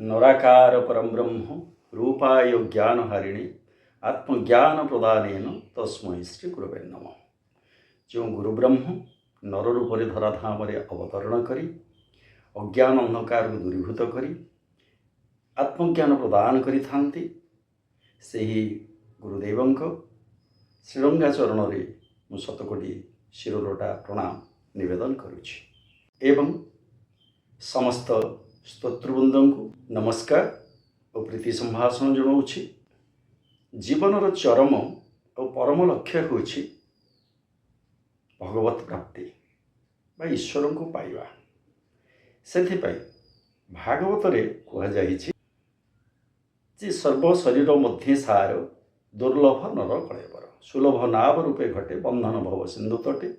नराकार परम ब्रह्म रूपाय ज्ञानहारिणी आत्मज्ञान प्रदान तस्मै श्री गुरुवे नमः। जो गुरु ब्रह्म नर रूप धराधाम अवतरण करी अज्ञान अंधकार को दूरीभूत करी आत्मज्ञान प्रदान करिथांती सेही गुरुदेवंक श्रीरंगा चरण मु शतकोटी शिरोलोटा प्रणाम निवेदन करुछि एवं समस्त स्तोत्रवृंद को नमस्कार और प्रीति संभाषण जनाऊँछि। जीवनर चरम और परम लक्ष्य होछि भगवत प्राप्ति बा ईश्वर को पाइबा। सेथिपाई भागवत रे कहा जाइछि जे सर्व शरीर मध्य सार दुर्लभ नर कलेबर सुलभ नाव रूपे घटे बंधन भव सिंधु तटे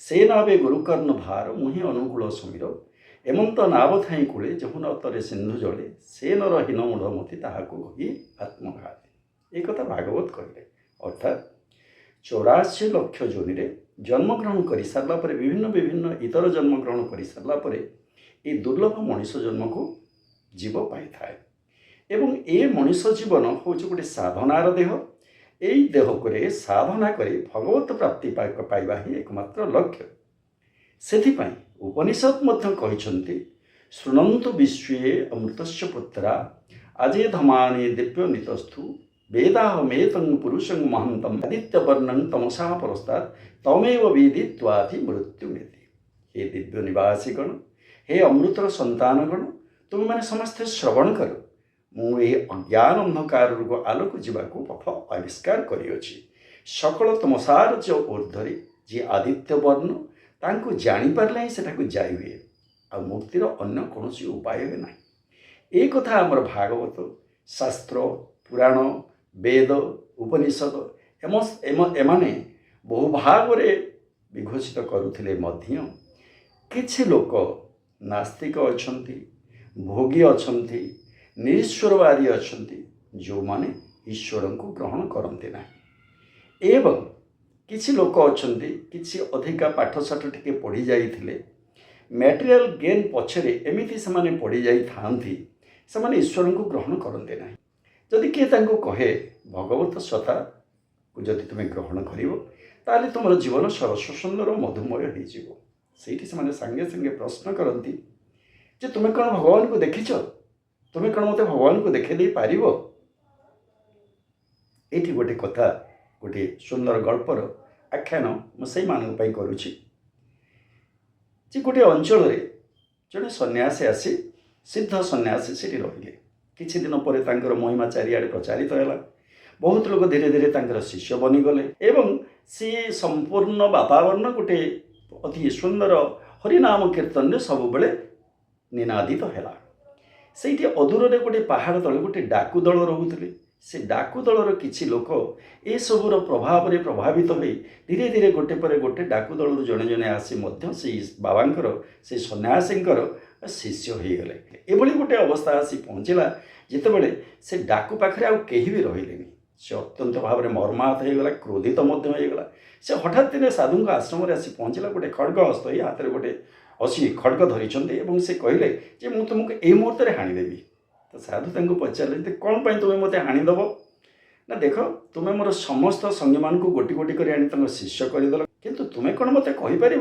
से नावे गुरुकर्ण भार मुहि अनुकूल समीर एमंत नाव थाई कूले जमुना तरे सिंधु जले से नर हीन मूढ़मती ताहाको कही आत्मघाती। एक भागवत कहले अर्थात 84 लक्ष जोनि जन्मग्रहण कर सारा विभिन्न विभिन्न इतर जन्मग्रहण कर सारा ये दुर्लभ मनीष जन्म को जीव पाई थाए एवं ए मनीष जीवन हूँ गोटे साधनार देह यही देह को साधना कर भगवत प्राप्ति पाइबा ही एकमात्र लक्ष्य। सेथिपाई उपनिषद मध्य कहिछन्ति शृणन्तु विश्वे अमृतस्य पुत्रा अजे धमाने दिव्य नितस्थु वेदाहमेतं पुरुषं महन्तं आदित्यवर्णं तमसा परस्तात् तमेव वेदित्वाति मृत्युमेति। हे दिव्य निवासी गण, हे अमृतर संतानगण, तुम मैंने समस्ते श्रवण कर मु ए अज्ञान अंधकार को आलोक जीवाको पथ आविष्कार करिअछि। सकल तमसार जो ऊर्ध्वरे जे आदित्य वर्ण तांको जानी पारले ही सेटाको जाई हुए आ मुक्तिर अन्य कौन उपाय ना। एक कथा आमर भागवत शास्त्र पुराण वेद उपनिषद एमाने बहु भाग विघोषित करुथिले मध्य किछि लोक नास्तिक अछंती भोगी अछंती निरीश्वरवादी अछंती जो माने ईश्वर को ग्रहण करते ना एवं किछि लोक अछंती किछि अधिका पाठशाठ टिके पढ़ी जाइथिले मटेरियल गेन पछरे एमिति समाने पढ़ी जाई थांती समाने ईश्वर को ग्रहण करते ना। जदि किए तांको कहे भगवत सत्ता को जदि तुम ग्रहण करिवो ताले तुम जीवन सरस सुंदर मधुमय हो जीवो। सेठी समाने संगे संगे प्रश्न करती जे तुम कौन भगवान को देखिछ, तुम कौन मते भगवान को देखे दे पारिबो। एठी गोटे कथा गोटे सुंदर गल्पर आख्यान मुझे मानी करुच्ची जे गोटे अंचल जड़े सन्यासी आसी सिद्ध सन्यासी से रहिले किछि दिन पर तांकर महिमा चारिआडे प्रचारित है। बहुत लोग धीरे धीरे तांकर शिष्य बनीगले एवं सी संपूर्ण वातावरण गोटे अति सुंदर हरिनाम कीर्तन सब बेले निनादित है। से अदूर गोटे पहाड़ तले गोटे डाकू दल रोते से डाकू दलर किछि लोक ए सबुर प्रभाव रे प्रभावित हो धीरे धीरे गोटे पर गोटे डाकू दल जड़े जड़े आसी से बाबांकर से सन्यासींकर शिष्य हो गले। एभली गोटे अवस्था आसी पहुँचला जितेबले से डाकू पाखे आउ केही भी रहिले से अत्यंत भाव में मर्माहत होगला क्रोधित होगला। से हठात दिन साधु आश्रम आसी पहुँचला गोटे खड्ग हस्त हाथ में गोटे असी खड्ग धरी से कहले जे मु तुमको यही मुहूर्त में हाणीदेवी। तो साधु तांको पचारे कौन पाई तुम्हें मत हाणीदेव ना देख तुम्हें मोर समस्त संगी मान को गोटी गोटी कर आनी शिष्य करदेल किंतु तुम्हें कौन मत कहीपर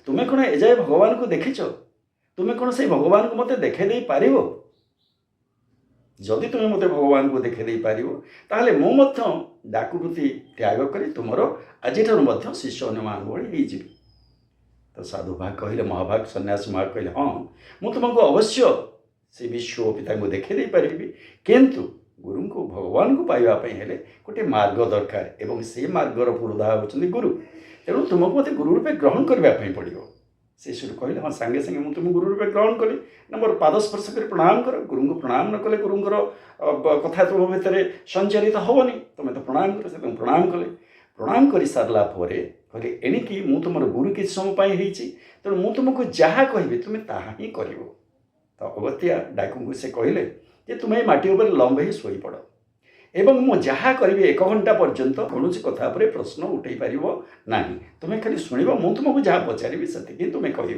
तुम्हें कौन एजाए भगवान को देखिच, तुम्हें कौन से भगवान को मत देखे दे पार। जदि तुम्हें मत भगवान को देखे दे पार ताहले मु मध्य डाकुवृत्ति त्याग कर तुमर आज शिष्य अन्यमान भली हो। तो साधु भाग कहले महाभाग सन्यासी महाभाग कहले हाँ मु तुमको अवश्य से विश्व पिता को देखे दे पारिबी किंतु गुरु को भगवान को पाइबापी हेले गोटे मार्ग दरकार एवं से मार्गर पुरोधा होचंदी गुरु तेणु तुमको मत गुरु रूपे ग्रहण करने पड़ो। शिष्य कहले हाँ सांगे सांगे मुझे तुम गुरु रूपे ग्रहण कली ना मोर पाद स्पर्श कर प्रणाम कर। गुरु को प्रणाम न कले गुरुंर कथा तुम भितर संचारित हेनी तुम्हें तो प्रणाम कर से प्रणाम कले। प्रणाम कर सारा कहले एणिकी मु तुम गुरु किसी समय तेणु मु तुमको जहाँ कहि तुम्हें ताहा ही कर। तो अगत्या डाकू को से कहले जे तुम्हें माटी उपर लंबे शोई पड़ एवं मु जहाँ करी 1 घंटा पर्यंत कौन कथा पर प्रश्न उठे पार ना तुम्हें खाली शुण मु तुमको जहाँ पचारि से तुम्हें कह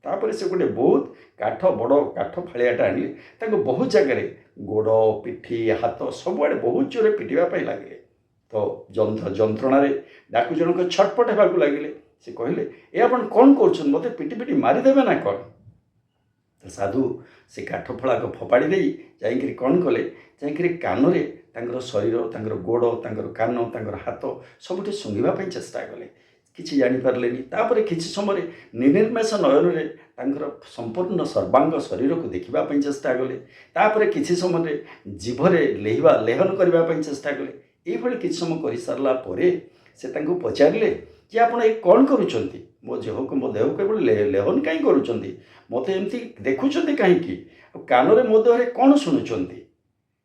तापर से गोटे बहुत काठ बड़ काठ फाड़ियाटा आनिले ताको बहुत जगह गोड़ पिठी हाथ सबुआड़े बहुत जोरे पिटापी लगे तो जंत्रणा डाकू जनक छटपट होगा लगे से कहले ए आपण कौन कर मत पिटी पिटी मारिदेवे ना कौन तो साधु से काठ फड़ा फोपाड़ी दे जाकि कौन कले जाकि कान शरीर गोड़ कान हाथ सबुठ शुंघापी चेष्टा कले किसी जापारे तापर किसी समय निर्निमेष नयन संपूर्ण सर्वांग शरीर को देखापी चेष्टा कले तापर किसी समय जीभरे लेहन करने चेष्टा कले ये किसी समय कर सारापर से पचारे जे आप कौन करुँच मो देह को लेहन कहीं करुँच मत एमती देखुं कहीं कान मो देह कौन शुणुंट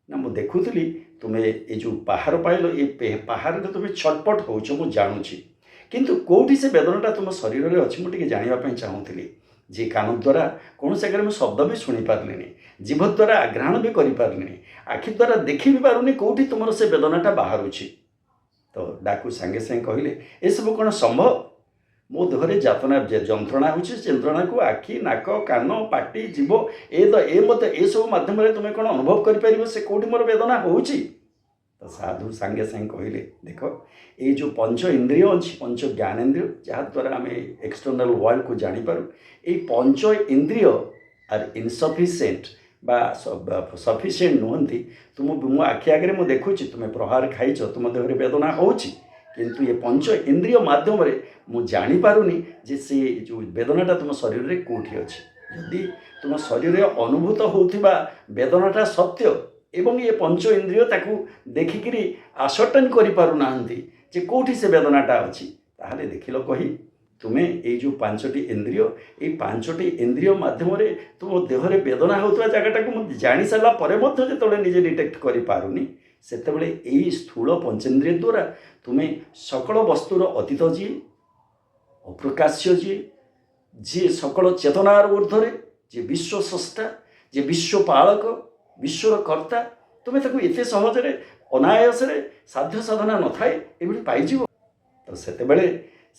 ना मुझे देखुली तुम्हें ये जो पहाड़ पाइल ये पहाड़ तुम्हें छटपट हो जानूची किंतु कौटी से वेदनाटा तुम शरीर में अच्छी मुझे जानापी चाहूली जे कान द्वारा कौन जगह मैं शब्द भी शुणी पारे जीभ द्वारा आघ्राण भी करें आखि द्वारा देखी भी पारूनी कौटी तुम से वेदनाटा बाहर तो डाकू सांगे सांगे कहले ये सब कौन संभव मो देहरे जातना जंत्रणा हो जंत्रणा को आखि नाक कान पाटी जीव ए मत ए सब मध्यम तुम्हें कौन अनुभव कर से कौटी मोर वेदना हो तो साधु सांगे सांगे कहले देख ये जो पंच इंद्रिय अच्छी पंच ज्ञानेन्द्रिय जहाद्वारा आम एक्सटर्नाल वर्ल्ड को जापर ये पंच इंद्रिय आर इनसफिसीयेंट बा सफिसीयेंट नुहति तुम मो आखि आगे मुझे देखुची तुम्हें प्रहार खाई तुम देहरे वेदना हो किंतु ये पंच इंद्रिय माध्यम मुझे जापारूनी जे से जो वेदनाटा तुम शरीर में कौटी अच्छी यदि तुम शरीर में अनुभूत होता वेदनाटा सत्य एवं ये पंच इंद्रिय ताकू देखिकी आसर्टेन करें जे कौटी से वेदनाटा अच्छी ताहले देखिल कही तुम्हें ये जो पांचटी इंद्रिय ये पांचटी इंद्रिय माध्यम तुम देहरे वेदना होता जगटा को मुझे जानी सारापर जो निजे डिटेक्ट करें से स्थूल पंचेन्द्रिय द्वारा तुम्हें सकल वस्तुर अतीत जी अप्रकाश्य जी सकल चेतनार ऊर्ध्वे जी विश्व स्रष्टा जी विश्व पालक विश्वर कर्ता तुम्हें ताको एते सहजरे अनायास साध्य साधना न थाए ये पाइज तो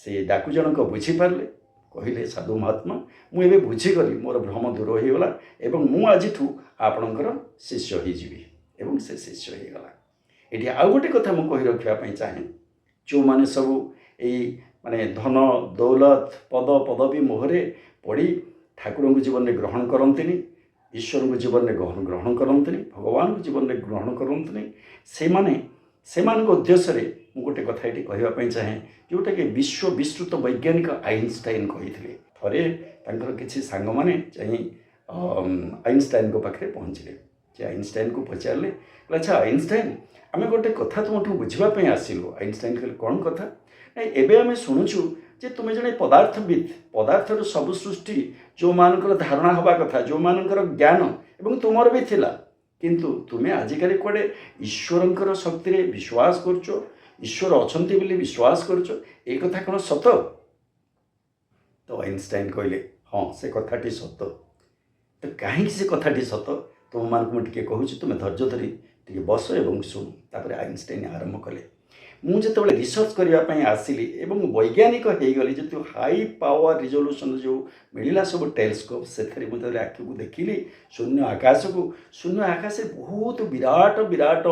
से डाकू जनक बुझीपारे कहले साधु महात्मा मुझे बुझीगली मोर भ्रम दूर हो गला एवं मु आज आपणकर शिष्य हो से शिष्य हो गला ये आउ गोटे कथा मुझे कही रखापी चाहे जो मैंने सब यही माने धन दौलत पद पदवी मोहरे पड़ी ठाकुर को जीवन में ग्रहण करती ईश्वर को जीवन में ग्रहण करती भगवान को जीवन में ग्रहण करती से उद्देश्य मुझे गोटे कथा ये कहवाई चाहे जोटा कि विश्व विस्तृत वैज्ञानिक आइनस्टाइन कही थे तर किसी सांग मैंने आइनस्टाइन को पाखे पहुँचले जे आइनस्टाइन को पचारे अच्छा आइनस्टाइन आम गोटे कथा तुमठू बुझापी आसलु आइनस्टाइन कहले कौन कथा एबे आम शुणुचु जे तुम्हें जड़े पदार्थविद पदार्थर सब सृष्टि जो मानकर धारणा हवा कथा जो मानकर ज्ञान एवं तुमर भी थिला किंतु तुम्हें आजिकल कड़े ईश्वर शक्ति रे विश्वास करछ ईश्वर अछंती बोली विश्वास करछ ए कथा कौन सत तो आइनस्टाइन कहले हाँ से कथाटी सत तो कहीं से कथाटी सत तुम मानक मुझे कहूँ तुम्हें धैर्य धरी टे बस एवं शुण तापर आइनस्टाइन आरंभ कले मुझे रिसर्च करने आसिली एवं वैज्ञानिक हो गली जो हाई पावर रिजोल्यूशन जो मिलला सब टेलीस्कोप से मुझे आखि को देखिली शून्य आकाश बहुत विराट विराट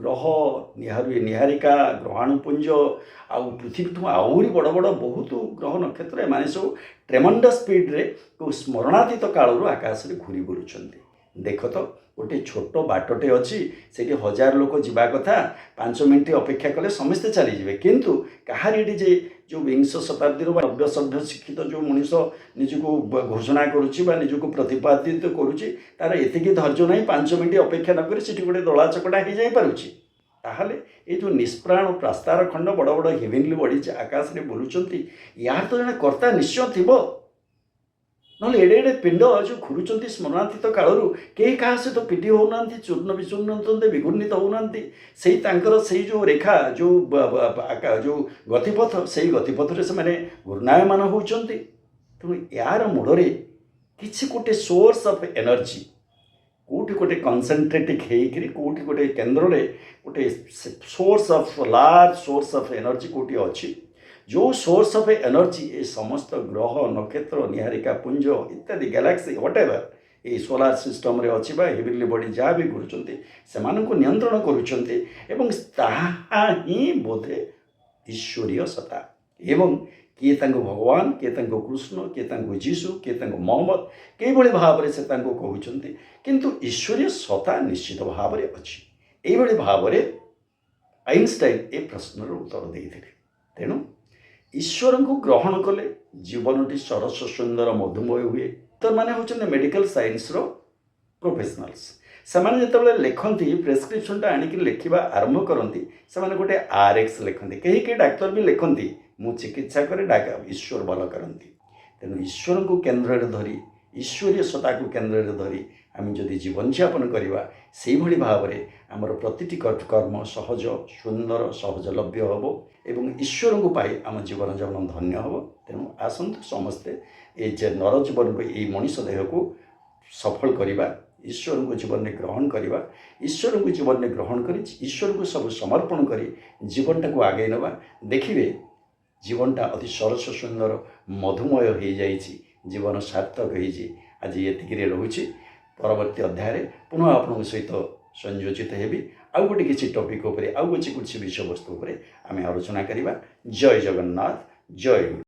ग्रह निहारिका ग्रहाणुपुंज आउ पृथ्वी आहरी बड़ बड़ बहुत ग्रह नक्षत्र एम सब ट्रेमेंडस स्पीड्रे स्मरणातीत कालू आकाश में घूरी बुलूं देख तो गोटे छोट बाटटे अच्छी से 1000 लोक जीवा कथा 5 मिनट अपेक्षा कले समस्ते चलीजे किंतु कहार जे जो विंश शताब्दी नव्य सभ्य शिक्षित जो मनीष निजको घोषणा करुच्ची प्रतिपादित करुच्ची तार एतिकी धैर्य ना 5 मिनट अपेक्षा नक गोटे दला चकटा हो जापी ताहले ये जो निष्प्राण प्रास्तार खंड बड़ बड़ हेवेनली बॉडी आकाश में बुलूं यार तो जड़े कर्ता निश्चय थी ना एडे एडे पिंड जो घूरुंच स्मरणातीत कालू कई क्या सहित पिटी होना चूर्ण विचूर्ण विघूर्णित होना से जो रेखा जो जो गतिपथ से गतिपथरे से घूर्णायमान होती तेणु यार मूढ़ किसी गोटे सोर्स ऑफ एनर्जी कौटी गोटे कनसेंट्रेटिक होकर कौटी गोटे केन्द्र गोटे source of large source of energy कौटी अच्छी जो सोर्स ऑफ एनर्जी ये समस्त ग्रह नक्षत्र निहारिका पुंज इत्यादि गैलेक्सी व्हाटएवर ये सोलार सिस्टम रे अछि बा हेभिली बॉडी जहाँ भी करुचंती सेमानंको नियंत्रण करुचंती एवं ताहा ही बोधे ईश्वरीय सत्ता एवं किए तांको भगवान किए तांको कृष्ण किए तांको जीशु किए तांको मोहम्मद कई भली भाव से तांको कहउचंती किंतु ईश्वरीय सत्ता निश्चित भाव में अछि एई भली भाव में आइनस्टाइन ए प्रश्नर उत्तर देइथिले तेणु ईश्वर को ग्रहण कले जीवनटी सरस सुंदर मधुमय हुए तो माने होचन मेडिकल साइंस रो प्रोफेशनल्स सेमाने जेतेबेले लेखन्ती प्रेस्क्रिप्शनटा आनिक लेखिबा आरंभ करती से गोटे आरएक्स लिखती कहीं डाक्तर भी लिखती मु चिकित्सा करे डाक ईश्वर भल करती तेणु ईश्वर को केन्द्र धरी ईश्वरीय सत्ता को केन्द्र धरी आम जदि जीवनयापन करवा से भाव में आमर प्रतिटी कर्म सहज सुंदर सहजलभ्य हम एवं ईश्वर को पाई आम जीवन जापन धन्य हम तेणु आसतु समस्ते ये नर जीवन को यही मनीष देह को सफल करवा ईश्वर को जीवन में ग्रहण करवा ईश्वर को जीवन में ग्रहण कर ईश्वर को सब समर्पण कर जीवनटा को आगे नवा देखिए जीवनटा अति सरस सुंदर मधुमय हो जाइए जीवन सार्थक हो आज ये रोचे परवर्ती अध्याय पुनः आपण सहित संयोजित हेबी आउ गोटे किसी टॉपिक उपरे आउ किसी विषय वस्तु उपरे आम आलोचना करवा जय जगन्नाथ जय गुरु।